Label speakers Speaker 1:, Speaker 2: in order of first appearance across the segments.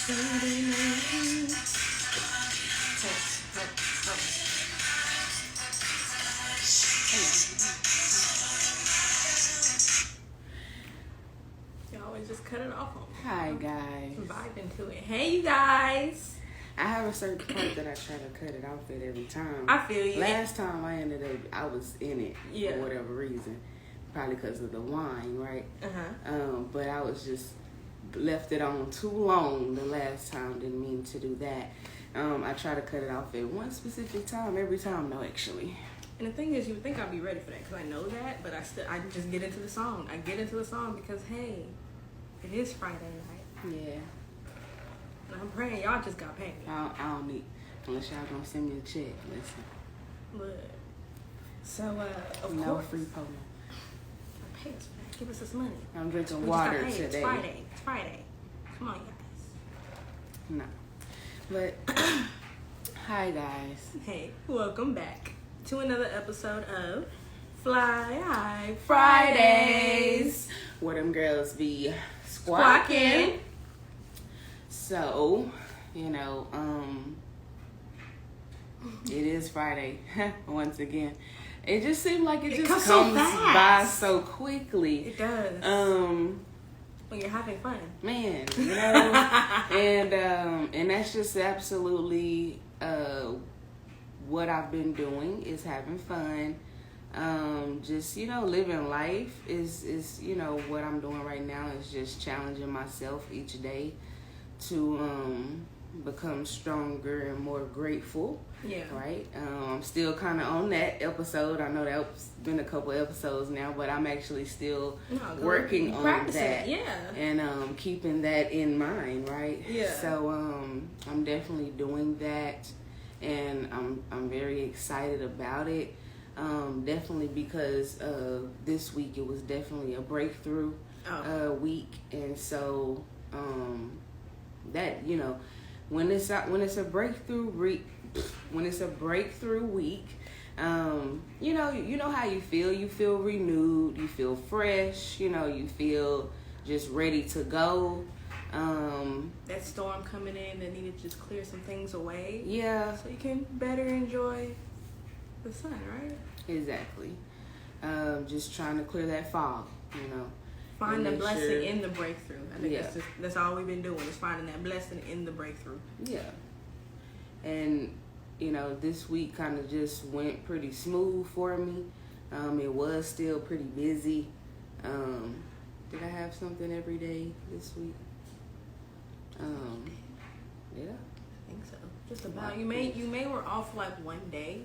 Speaker 1: Saturday night. You always just cut it off on me.
Speaker 2: Hi guys.
Speaker 1: Vibing to it. Hey you guys.
Speaker 2: I have a certain part that I try to cut it off at every time.
Speaker 1: I feel you.
Speaker 2: Last time I ended up, I was in it for whatever reason. Probably because of the wine, right? But I was just left it on too long the last time. Didn't mean to do that. I try to cut it off at one specific time. Every time, no, actually.
Speaker 1: And the thing is, you would think I'd be ready for that because I know that, but I just get into the song. I get into the song because, hey, it is Friday night.
Speaker 2: Yeah.
Speaker 1: And I'm praying y'all just got paid.
Speaker 2: I don't need, unless y'all gonna send me a check. Listen.
Speaker 1: Look. So, of
Speaker 2: no
Speaker 1: course.
Speaker 2: free promo.
Speaker 1: Pay us for that. Give us this money.
Speaker 2: I'm drinking water today.
Speaker 1: It's Friday. It's Friday. Come on, you guys.
Speaker 2: No. But, hi guys.
Speaker 1: Hey, welcome back to another episode of Fly High
Speaker 2: Fridays, where them girls be squawking. So, you know, it is Friday once again. It just seemed like it just comes by so quickly.
Speaker 1: It does. When you're having fun,
Speaker 2: man, you know, and that's just absolutely what I've been doing is having fun. Just, you know, living life is, you know, what I'm doing right now is just challenging myself each day to become stronger and more grateful.
Speaker 1: Yeah.
Speaker 2: Right? I'm still kind of on that episode. I know that's been a couple episodes now, but I'm actually still working on that.
Speaker 1: Yeah.
Speaker 2: And keeping that in mind, right?
Speaker 1: Yeah.
Speaker 2: So I'm definitely doing that, and I'm very excited about it. Definitely because this week it was definitely a breakthrough week, and so that, you know, when it's a breakthrough week, you know how you feel. You feel renewed. You feel fresh. You know, you feel just ready to go.
Speaker 1: That storm coming in that needed to just clear some things away.
Speaker 2: Yeah.
Speaker 1: So you can better enjoy the sun, right?
Speaker 2: Exactly. Just trying to clear that fog, you know.
Speaker 1: Find the blessing in the breakthrough. I think that's all we've been doing is finding that blessing in the breakthrough. Yeah.
Speaker 2: And, you know, this week kind of just went pretty smooth for me. It was still pretty busy. Did I have something every day this week? Yeah.
Speaker 1: I think so. Just about. You may were off like one day,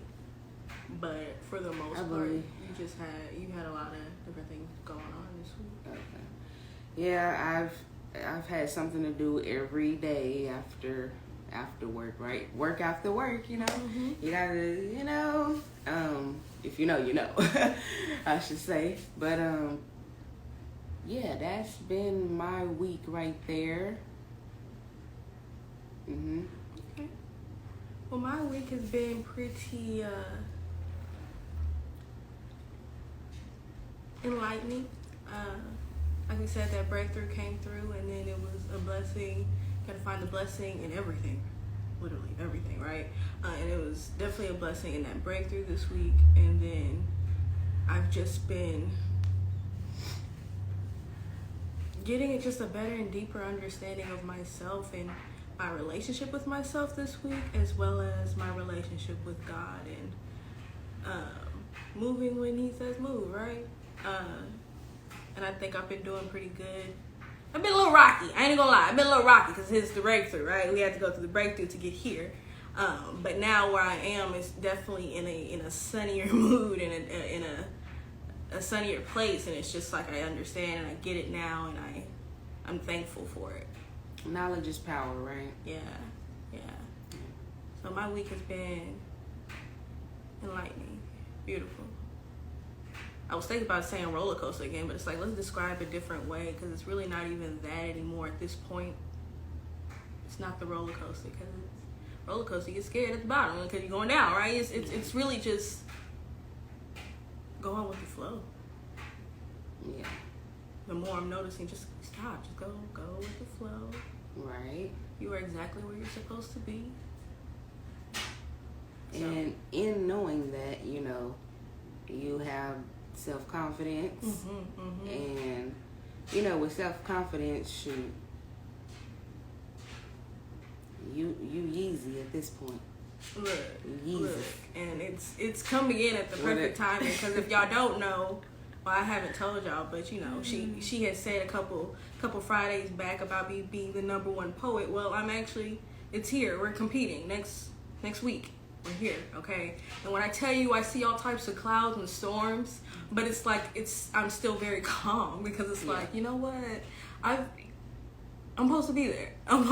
Speaker 1: but for the most part, you had a lot of different things going on this week.
Speaker 2: Okay. Yeah, I've had something to do every day after work, right? Work after work, you know. Mm-hmm. You gotta, you know, if you know, you know, I should say. But yeah, that's been my week right there. Mhm.
Speaker 1: Okay. Well, my week has been pretty enlightening. Like we said, that breakthrough came through, and then it was a blessing. You gotta find the blessing in everything, literally everything, right? And it was definitely a blessing in that breakthrough this week. And then I've just been getting just a better and deeper understanding of myself and my relationship with myself this week, as well as my relationship with God, and moving when He says move, right? And I think I've been doing pretty good. I've been a little rocky. I ain't gonna lie. I've been a little rocky because it's the breakthrough, right? We had to go through the breakthrough to get here. But now where I am is definitely in a sunnier mood and in a sunnier place, and it's just like I understand and I get it now, and I'm thankful for it.
Speaker 2: Knowledge is power, right?
Speaker 1: Yeah. So my week has been enlightening, beautiful. I was thinking about saying roller coaster again, but it's like, let's describe a different way, because it's really not even that anymore at this point. It's not the roller coaster, because roller coaster, you get scared at the bottom because you're going down, right? It's really just going with the flow.
Speaker 2: Yeah.
Speaker 1: The more I'm noticing, just stop, just go with the flow.
Speaker 2: Right. Right.
Speaker 1: You are exactly where you're supposed to be.
Speaker 2: And in knowing that, you know, you have self-confidence, and, you know, with self-confidence, shoot, you Yeezy at this point.
Speaker 1: Look, and it's coming in at the perfect timing, because if y'all don't know, well, I haven't told y'all, but you know, she had said a couple Fridays back about me being the #1 poet. Well, it's here. We're competing next week. We're here, okay? And when I tell you I see all types of clouds and storms, but it's like I'm still very calm, because it's like, you know what? I'm supposed to be there. I'm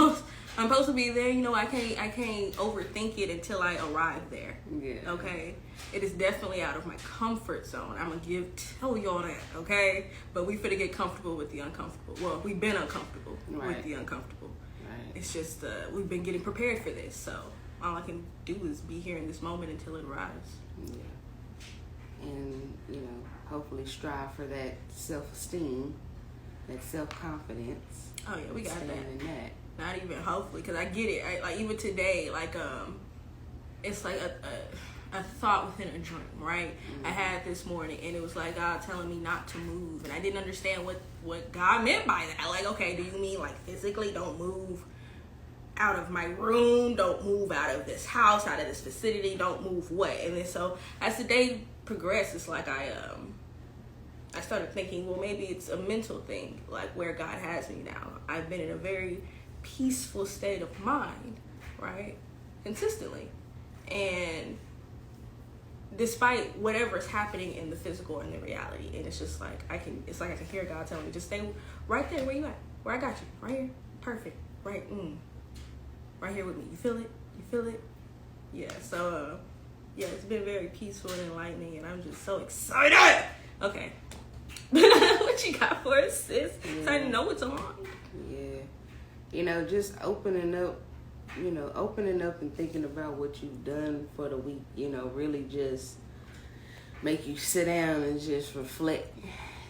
Speaker 1: supposed to be there. You know, I can't overthink it until I arrive there.
Speaker 2: Yeah.
Speaker 1: Okay? It is definitely out of my comfort zone. I'm gonna tell y'all that, okay? But we finna get comfortable with the uncomfortable. Well, we've been uncomfortable with the uncomfortable.
Speaker 2: Right.
Speaker 1: It's just we've been getting prepared for this, so all I can do is be here in this moment until it arrives.
Speaker 2: Yeah. And, you know, hopefully strive for that self-esteem, that self-confidence.
Speaker 1: Oh yeah, we got
Speaker 2: that.
Speaker 1: Not even hopefully, because I get it. Like even today, like it's like a thought within a dream, right? I had this morning, and it was like God telling me not to move, and I didn't understand what God meant by that. Like, okay, do you mean like physically don't move out of my room, don't move out of this house, out of this vicinity, don't move what? And then so as the day progressed, it's like I started thinking, well, maybe it's a mental thing, like where God has me now. I've been in a very peaceful state of mind, right? Consistently. And despite whatever's happening in the physical and the reality, and it's just like I can hear God telling me, just stay right there where you at, where I got you, right here, perfect, right here with me. You feel it? Yeah. So yeah, it's been very peaceful and enlightening, and I'm just so excited. Okay. What you got for us, sis?
Speaker 2: Yeah.
Speaker 1: So I know what's on.
Speaker 2: Yeah. You know, just opening up and thinking about what you've done for the week, you know, really just make you sit down and just reflect,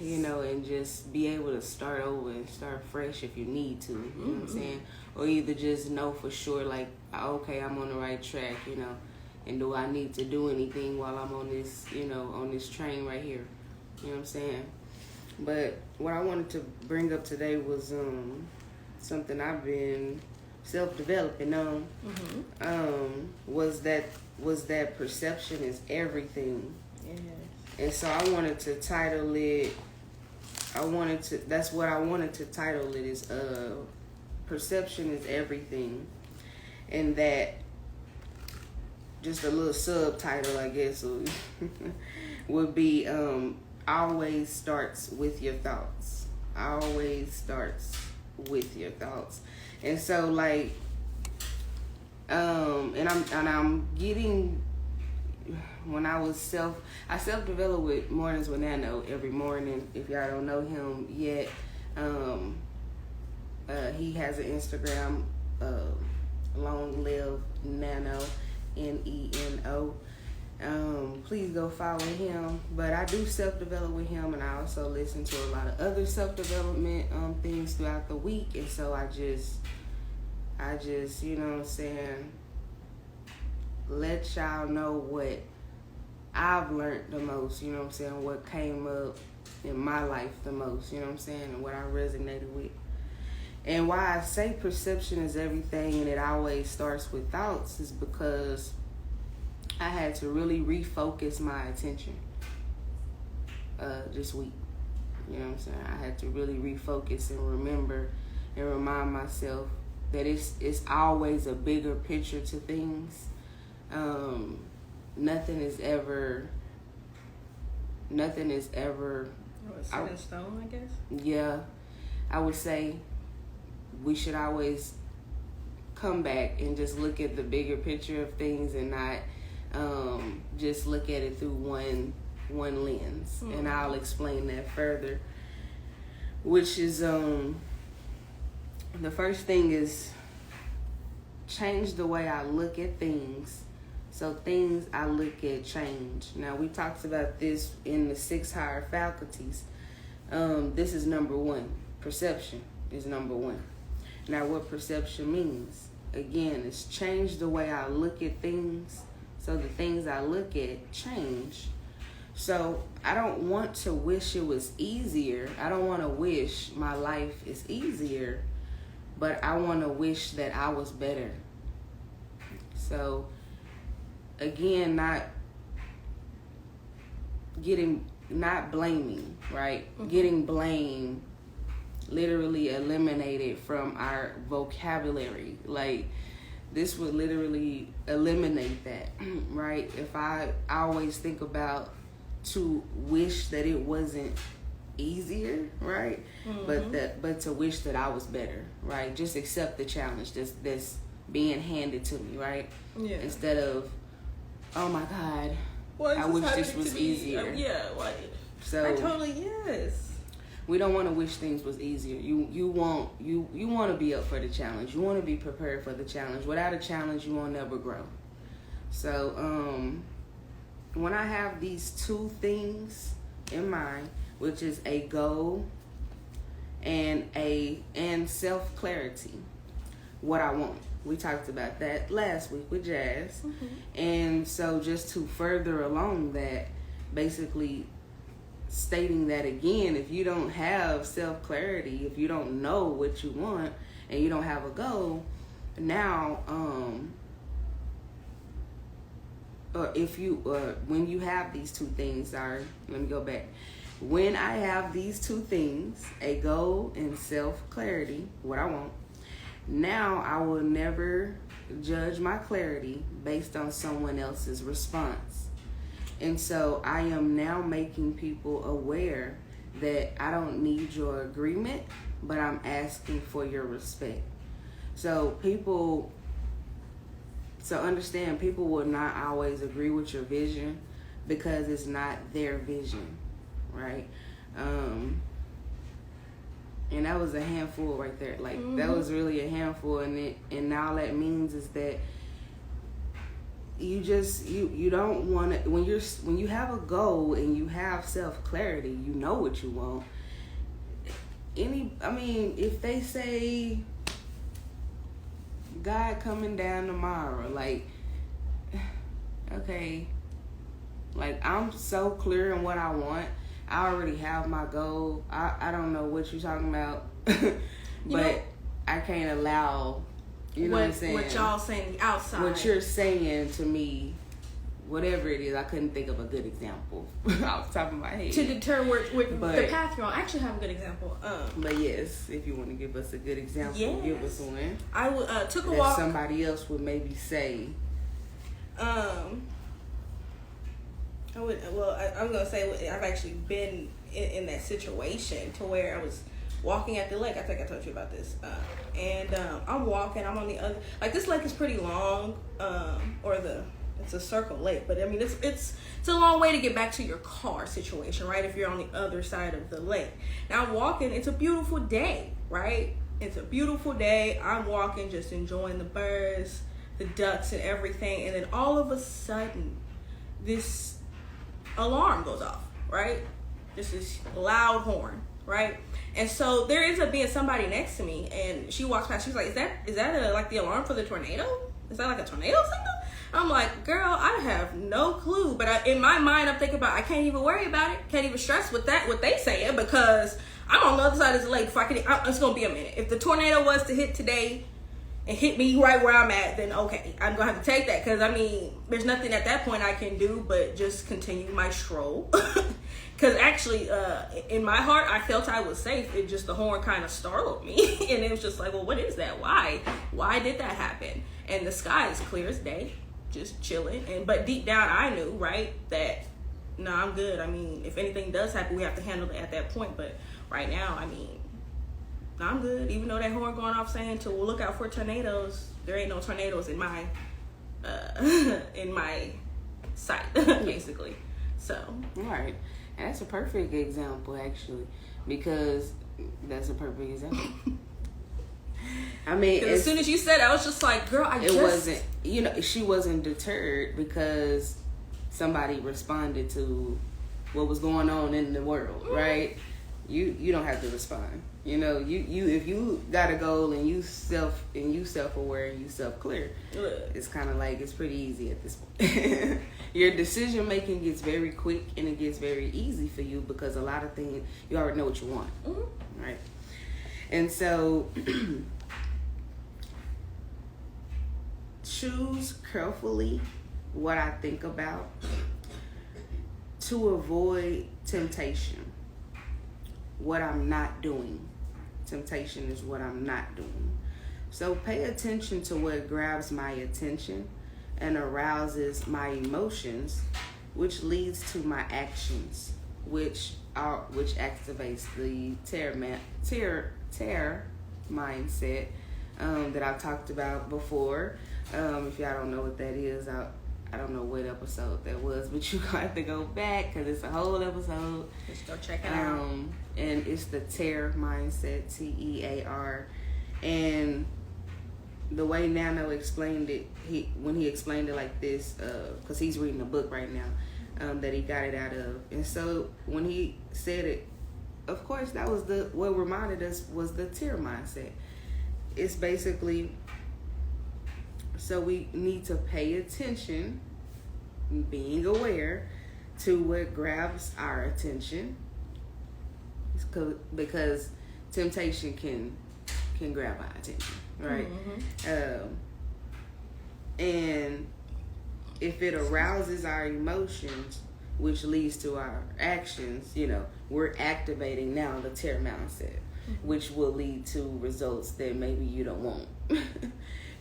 Speaker 2: you know, and just be able to start over and start fresh if you need to, you know what I'm saying? Or either just know for sure, like, okay, I'm on the right track, you know, and do I need to do anything while I'm on this, you know, on this train right here, you know what I'm saying? But what I wanted to bring up today was something I've been self-developing on. Was that perception is everything.
Speaker 1: Yes.
Speaker 2: And so I wanted to title it. That's what I wanted to title it is perception is everything, and that just a little subtitle, I guess, would be always starts with your thoughts. Always starts with your thoughts. And so like and I'm getting, when I self-developed with Mornings with Nano every morning. If y'all don't know him yet, he has an Instagram, Long Live Nano, Neno. Please go follow him. But I do self-develop with him, and I also listen to a lot of other self-development things throughout the week. And so I just, you know what I'm saying, let y'all know what I've learned the most, you know what I'm saying, what came up in my life the most, you know what I'm saying, and what I resonated with. And why I say perception is everything and it always starts with thoughts is because I had to really refocus my attention this week. You know what I'm saying? I had to really refocus and remember and remind myself that it's always a bigger picture to things. Nothing is ever
Speaker 1: Set in stone, I guess?
Speaker 2: Yeah. I would say we should always come back and just look at the bigger picture of things and not just look at it through one lens. And I'll explain that further, which is the first thing is change the way I look at things, so things I look at change. Now, we talked about this in the 6 higher faculties. This is number 1. Perception is number 1. Now, what perception means, again, it's change the way I look at things, so the things I look at change. So I don't want to wish it was easier. I don't want to wish my life is easier, but I want to wish that I was better. So again, not blaming, right? Mm-hmm. Getting blame literally eliminated from our vocabulary. Like, this would literally eliminate that, right? If I always think about to wish that it wasn't easier, right? Mm-hmm. But to wish that I was better, right? Just accept the challenge that's being handed to me, right? Yeah. Instead of, oh my God, I wish this was easier.
Speaker 1: Yeah, like,
Speaker 2: so
Speaker 1: I totally, yes.
Speaker 2: We don't want to wish things was easier. You want to be up for the challenge. You want to be prepared for the challenge. Without a challenge, you won't never grow. So when I have these two things in mind, which is a goal and self-clarity, what I want. We talked about that last week with Jazz. Mm-hmm. And so just to further along that, basically stating that again, if you don't have self-clarity, if you don't know what you want and you don't have a goal, now when you have these two things, let me go back. When I have these two things, a goal and self-clarity, what I want, now I will never judge my clarity based on someone else's response. And so I am now making people aware that I don't need your agreement, but I'm asking for your respect. So understand, people will not always agree with your vision because it's not their vision, right? And that was a handful right there. Like, mm-hmm. That was really a handful, and all that means is that you don't want to, when you have a goal and you have self-clarity, you know what you want. If they say God coming down tomorrow, like, okay, like, I'm so clear on what I want. I already have my goal. I don't know what you're talking about, but I can't allow, what I'm saying?
Speaker 1: What y'all saying outside.
Speaker 2: What you're saying to me, whatever it is, I couldn't think of a good example off the top of my head.
Speaker 1: To deter the path you're on. I actually have a good example.
Speaker 2: But yes, if you want to give us a good example, give us one.
Speaker 1: I took a walk.
Speaker 2: Somebody else would maybe say.
Speaker 1: I'm gonna say I've actually been in that situation to where I was walking at the lake. I think I told you about this. I'm walking. I'm on the other. Like, this lake is pretty long. It's a circle lake, but I mean it's a long way to get back to your car situation, right? If you're on the other side of the lake. Now I'm walking. It's a beautiful day, right? It's a beautiful day. I'm walking, just enjoying the birds, the ducks, and everything. And then all of a sudden, this alarm goes off, right? Just this loud horn, right? And so there ends up being somebody next to me, and she walks past. She's like, "Is that like the alarm for the tornado? Is that like a tornado signal?" I'm like, "Girl, I have no clue." But in my mind, I'm thinking about, I can't even worry about it. Can't even stress what they saying, because I'm on the other side of the lake. It's gonna be a minute. If the tornado was to hit today and hit me right where I'm at, then okay, I'm gonna have to take that, because there's nothing at that point I can do but just continue my stroll. Because actually, in my heart, I felt I was safe. It just, the horn kind of startled me, and it was just like, well, what is that? Why did that happen? And the sky is clear as day, just chilling. But deep down, I knew, right, that no, I'm good. If anything does happen, we have to handle it at that point. But right now, I'm good. Even though that horn going off saying to look out for tornadoes, there ain't no tornadoes in my sight, basically. So,
Speaker 2: all right. And that's a perfect example, actually, because that's a perfect example.
Speaker 1: As soon as you said it, I was just like, girl,
Speaker 2: she wasn't deterred because somebody responded to what was going on in the world, right? you don't have to respond. You know, you if you got a goal and you self aware and you self clear, it's kind of like it's pretty easy at this point. Your decision making gets very quick and it gets very easy for you because a lot of things you already know what you want, right? And so choose carefully what I think about to avoid temptation. What I'm not doing. Temptation is what I'm not doing. So pay attention to what grabs my attention and arouses my emotions, which leads to my actions, which activates the terror mindset that I've talked about before. If y'all don't know what that is, I don't know what episode that was, but you have to go back because it's a whole episode.
Speaker 1: Just go check it out.
Speaker 2: And it's the TEAR mindset, TEAR. And the way Nano explained it, when he explained it like this, because he's reading a book right now that he got it out of. And so when he said it, of course, that was what reminded us was the TEAR mindset. It's basically, so we need to pay attention, being aware to what grabs our attention, because temptation can grab our attention, right? And if it arouses our emotions, which leads to our actions, you know, we're activating now the TEAR mindset, which will lead to results that maybe you don't want.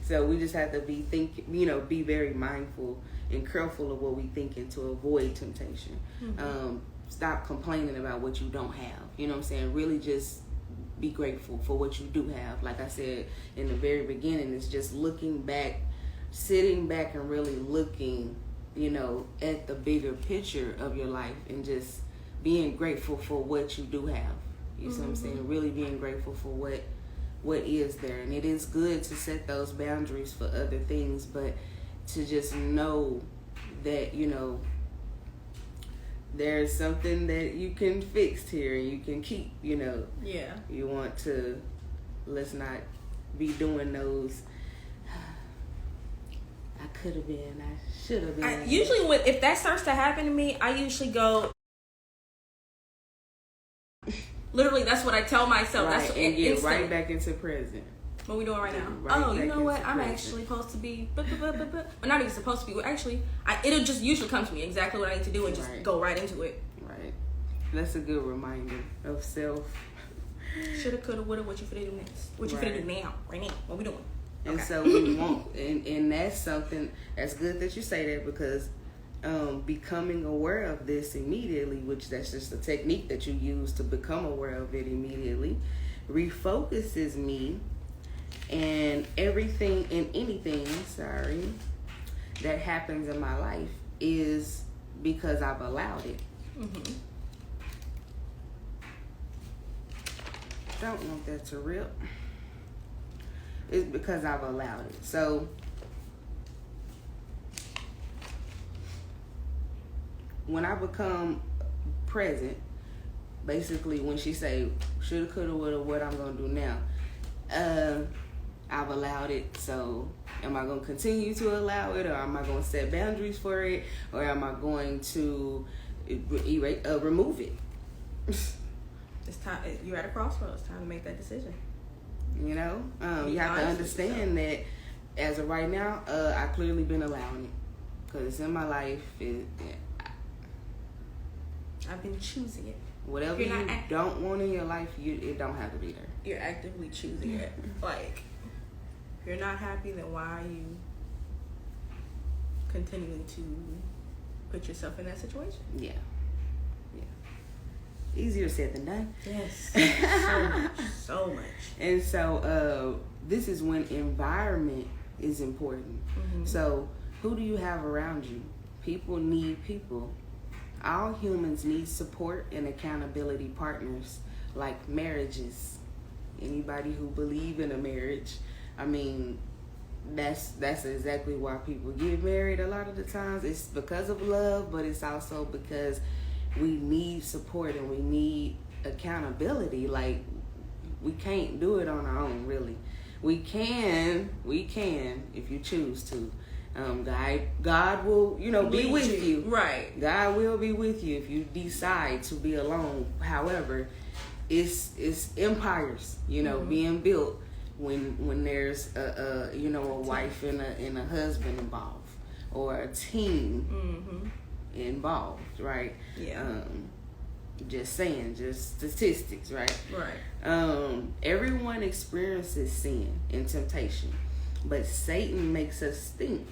Speaker 2: So we just have to be very mindful and careful of what we thinking to avoid temptation. Stop complaining about what you don't have. You know what I'm saying? Really just be grateful for what you do have. Like I said in the very beginning, it's just looking back, sitting back and really looking, you know, at the bigger picture of your life and just being grateful for what you do have. You see what I'm saying? Really being grateful for what is there. And it is good to set those boundaries for other things, but to just know that, you know, there's something that you can fix here and you can keep, you know.
Speaker 1: Yeah.
Speaker 2: You want to, let's not be doing those, I could have been, I should have been.
Speaker 1: Usually if that starts to happen to me, I usually go, literally, that's what I tell myself.
Speaker 2: Right,
Speaker 1: that's
Speaker 2: and get right back into present.
Speaker 1: What we doing right now?
Speaker 2: Right,
Speaker 1: you know what? I'm
Speaker 2: present.
Speaker 1: actually supposed to be, well, not even supposed to be. Well, actually, it'll just usually come to me exactly what I need to do and just go right into it.
Speaker 2: Right. That's a good reminder of self.
Speaker 1: Shoulda, coulda, woulda. What you finna do next? What you finna do now? Right now? What we doing?
Speaker 2: And so we won't. And that's something that's good that you say that, because becoming aware of this immediately, which that's just a technique that you use to become aware of it immediately, refocuses me and everything and anything, that happens in my life is because I've allowed it. Don't want that to rip. It's because I've allowed it. So when I become present, basically when she say shoulda, coulda, woulda, what I'm gonna do now, I've allowed it. So am I gonna continue to allow it, or am I gonna set boundaries for it, or am I going to remove it?
Speaker 1: It's time. You're at a crossroads. Time to make that decision.
Speaker 2: You know, you have to understand that as of right now, I clearly been allowing it because it's in my life.
Speaker 1: I've been choosing it.
Speaker 2: Whatever you don't want in your life, it don't have to be there.
Speaker 1: You're actively choosing it. Like, if you're not happy, then why are you continuing to put yourself in that situation?
Speaker 2: Yeah. Easier said than done.
Speaker 1: Yes. So much.
Speaker 2: And so this is when environment is important. So who do you have around you? People need people. All humans need support and accountability partners, like marriages. Anybody who believe in a marriage, I mean, that's exactly why people get married a lot of the times. It's because of love, but it's also because we need support and we need accountability. Like, we can't do it on our own, really. We can if you choose to. God will, be with you.
Speaker 1: Right.
Speaker 2: God will be with you if you decide to be alone. However, it's empires, being built when there's a wife and a husband involved, or a team involved, right?
Speaker 1: Yeah.
Speaker 2: Just saying, just statistics, right?
Speaker 1: Right.
Speaker 2: Everyone experiences sin and temptation, but Satan makes us think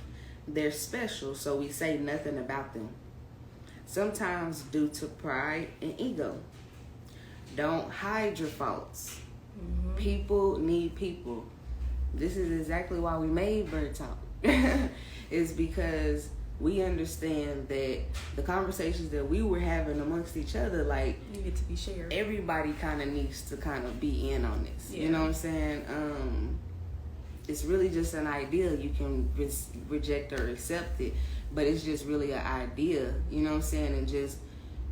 Speaker 2: they're special, so we say nothing about them. Sometimes due to pride and ego. Don't hide your faults. People need people. This is exactly why we made BYRD Talk. It's because we understand that the conversations that we were having amongst each other, like,
Speaker 1: needed to be shared.
Speaker 2: Everybody kind of needs to kind of be in on this.
Speaker 1: Yeah.
Speaker 2: You know what I'm saying? It's really just an idea. You can reject or accept it, but it's just really an idea. You know what I'm saying? And just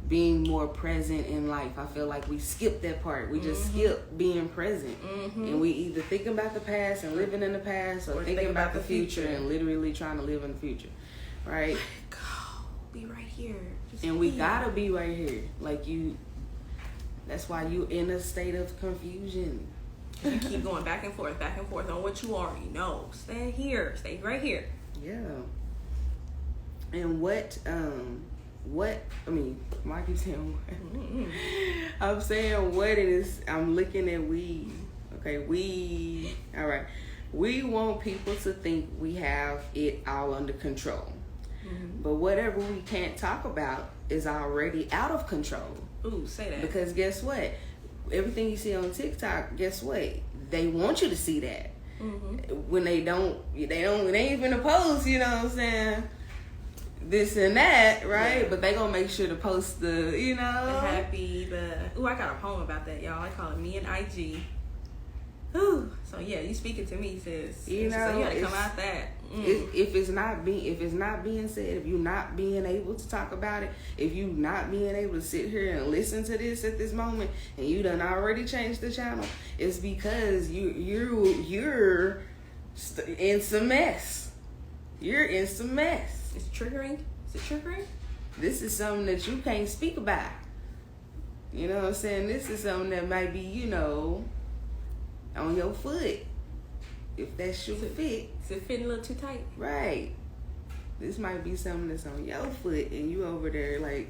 Speaker 2: being more present in life. I feel like we skip that part. We just skip being present. And we either thinking about the past and living in the past, or thinking about the future and literally trying to live in the future. Right?
Speaker 1: Go. Be right here.
Speaker 2: And we gotta be right here. Like, that's why you in a state of confusion.
Speaker 1: You keep going back and forth on what you already know. Stay here. Stay right here.
Speaker 2: Yeah. And what I mean, why keep saying what? I'm saying what it is. I'm looking at we. Okay, all right. We want people to think we have it all under control. But whatever we can't talk about is already out of control.
Speaker 1: Ooh, say that.
Speaker 2: Because guess what? Everything you see on TikTok, guess what? They want you to see that. When they ain't even post, you know what I'm saying? This and that, right?
Speaker 1: Yeah.
Speaker 2: But they gonna make sure to post the
Speaker 1: happy, ooh, I got a poem about that, y'all. I call it Me and IG. Ooh. So yeah, you speaking to me, sis. So you gotta come out that.
Speaker 2: If it's not being said, if you're not being able to talk about it, if you not being able to sit here and listen to this at this moment, and you done already changed the channel, it's because you're in some mess. You're in some mess.
Speaker 1: It's triggering. Is it triggering?
Speaker 2: This is something that you can't speak about. You know what I'm saying? This is something that might be, on your foot. If that shoe fit.
Speaker 1: Is it fitting a little too tight?
Speaker 2: Right. This might be something that's on your foot, and you over there like,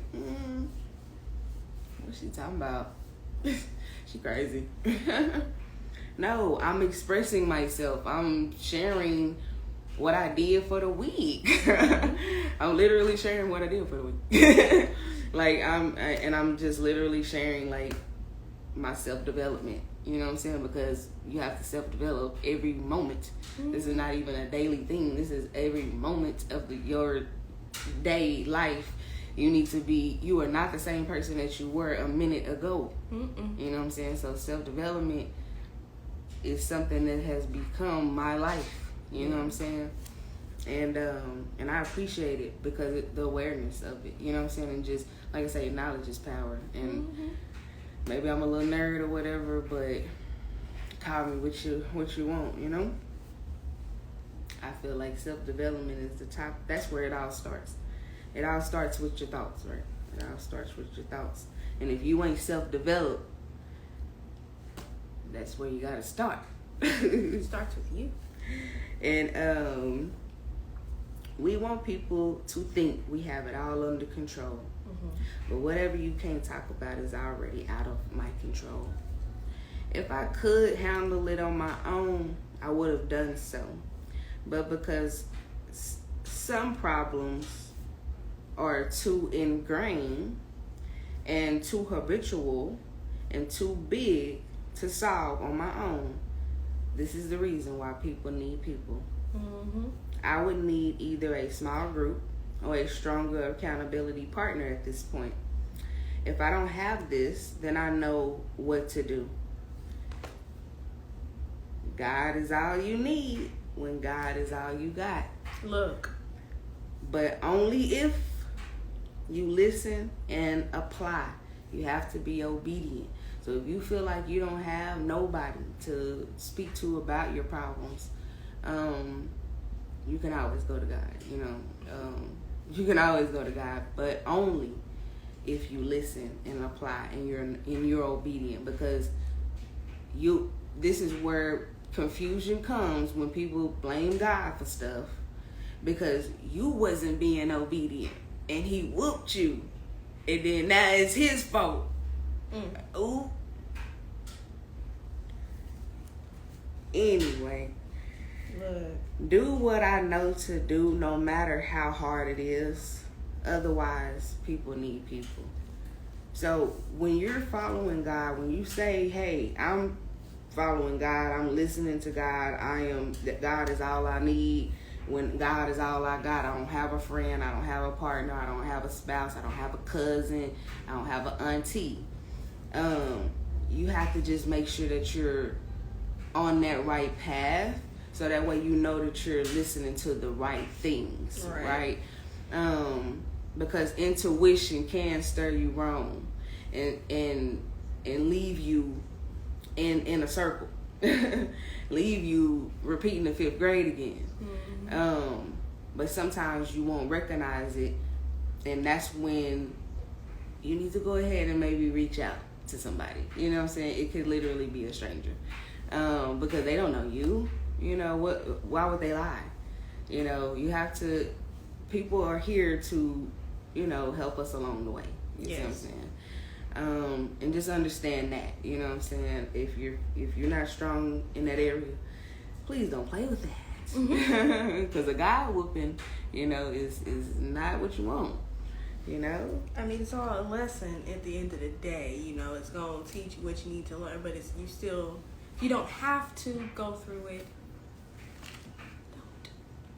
Speaker 2: what's she talking about? She crazy. No, I'm expressing myself. I'm sharing what I did for the week. I'm literally sharing what I did for the week. Like, I'm just literally sharing, like, my self-development. You know what I'm saying? Because you have to self-develop every moment. This is not even a daily thing. This is every moment of your day life. You are not the same person that you were a minute ago. You know what I'm saying? So self-development is something that has become my life. You know what I'm saying? And I appreciate it because the awareness of it. You know what I'm saying? And just, like I say, knowledge is power. And maybe I'm a little nerd or whatever, but call me what you want, I feel like self-development is the top. That's where it all starts. It all starts with your thoughts, right? It all starts with your thoughts. And if you ain't self-developed, that's where you got to start.
Speaker 1: It starts with you.
Speaker 2: And we want people to think we have it all under control. But whatever you can't talk about is already out of my control. If I could handle it on my own, I would have done so. But because some problems are too ingrained and too habitual and too big to solve on my own, this is the reason why people need people. I would need either a small group or a stronger accountability partner at this point. If I don't have this, then I know what to do. God is all you need when God is all you got.
Speaker 1: Look.
Speaker 2: But only if you listen and apply. You have to be obedient. So if you feel like you don't have nobody to speak to about your problems, you can always go to God, you know. You can always go to God, but only if you listen and apply and you're obedient, because this is where confusion comes when people blame God for stuff because you wasn't being obedient and he whooped you, and then now it's his fault. Ooh. Anyway, look, do what I know to do, no matter how hard it is. Otherwise, people need people. So when you're following God, when you say, hey, I'm following God, I'm listening to God, God is all I need. When God is all I got, I don't have a friend, I don't have a partner, I don't have a spouse, I don't have a cousin, I don't have an auntie. You have to just make sure that you're on that right path, so that way you know that you're listening to the right things, right? Because intuition can stir you wrong and leave you in a circle, leave you repeating the 5th grade again. But sometimes you won't recognize it, and that's when you need to go ahead and maybe reach out to somebody. You know what I'm saying? It could literally be a stranger, because they don't know you. You know what? Why would they lie? You know, you have to. People are here to, you know, help us along the way. You see what I'm saying? And just understand that. You know what I'm saying? If you're not strong in that area, please don't play with that. Because a guy whooping, you know, is not what you want. You know?
Speaker 1: I mean, it's all a lesson at the end of the day. You know, it's going to teach you what you need to learn, but you don't have to go through it.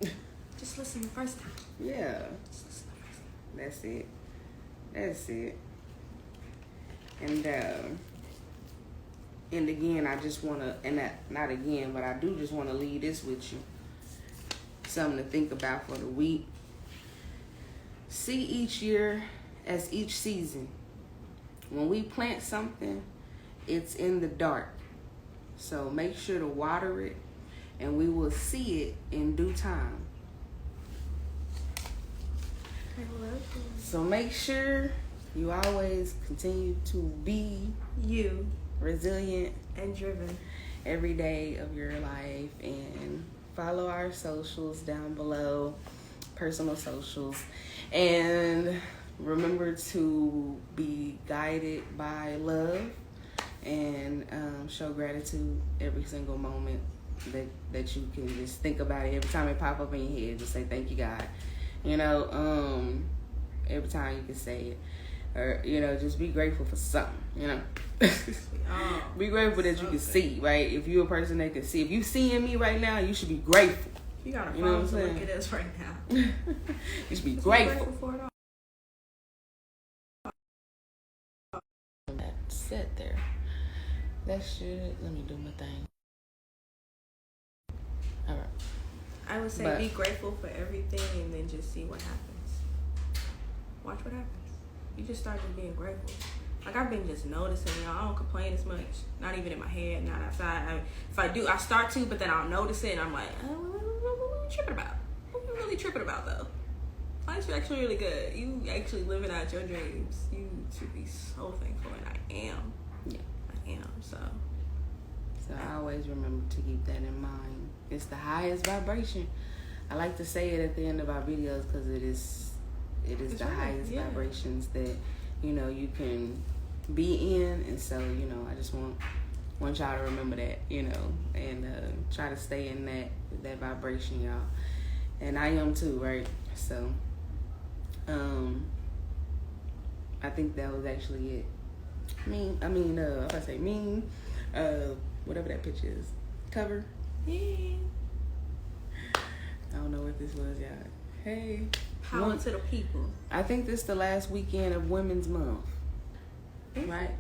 Speaker 1: Don't. Just listen the first time.
Speaker 2: Yeah.
Speaker 1: Just listen the first time.
Speaker 2: That's it. And again, I just want to, not again, but I do just want to leave this with you. Something to think about for the week. See each year as each season. When we plant something, it's in the dark. So make sure to water it, and we will see it in due time.
Speaker 1: I love you.
Speaker 2: So make sure you always continue to be
Speaker 1: you,
Speaker 2: resilient
Speaker 1: and driven
Speaker 2: every day of your life, and follow our socials down below, personal socials, and remember to be guided by love, and show gratitude every single moment that you can. Just think about it every time it pop up in your head. Just say thank you, God. You know, every time you can say it, or you know, just be grateful for something. You know, be grateful that you can see. Right? If you're a person that can see, if you seeing me right now, you should be grateful.
Speaker 1: You got a phone to look at us right now.
Speaker 2: You should be grateful.
Speaker 1: For it all.
Speaker 2: That set there. That should. Let me do my thing. All right.
Speaker 1: I would say be grateful for everything, and then just see what happens. Watch what happens. You just start just being grateful. Like, I've been just noticing, y'all. I don't complain as much. Not even in my head, not outside. If I do, I start to, but then I'll notice it, and I'm like, what are you tripping about? What are you really tripping about, though? Life's actually really good. You actually living out your dreams. You should be so thankful, and I am.
Speaker 2: Yeah.
Speaker 1: I am, so
Speaker 2: I always remember to keep that in mind. It's the highest vibration. I like to say it at the end of our videos because it is the highest vibrations that, you know, you can be in. And so, you know, I just want y'all to remember that, you know, and try to stay in that vibration, y'all. And I am too, right? So I think that was actually it. If I say whatever that picture is, cover.
Speaker 1: yeah.
Speaker 2: I don't know what this was, y'all. Hey.
Speaker 1: Power to the people.
Speaker 2: I think this is the last weekend of Women's Month. Right?